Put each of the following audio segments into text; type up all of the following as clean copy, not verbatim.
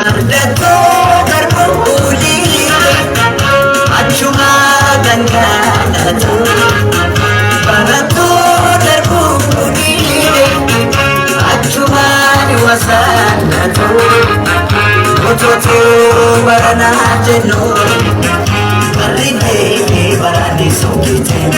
Ardatoo garbuudii achuma gangaadhatu. Baratoo garbuudii achuma wasaanatu. Otoo baranaa jennu barri deemee baraanii sookitee.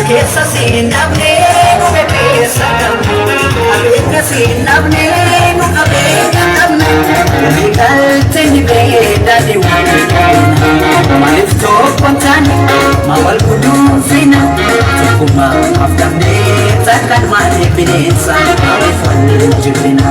Keessa seenamnee nu bebeessa qabna. Abeeka seenamnee nu qabeenya qabna. Namni galtee ni beeda deemuun qabna. Maaliif tokkoon taane maa wal kunuunsina. Tokkummaa afdamnee takkaan malee bineensa. Maaliif wal jibina.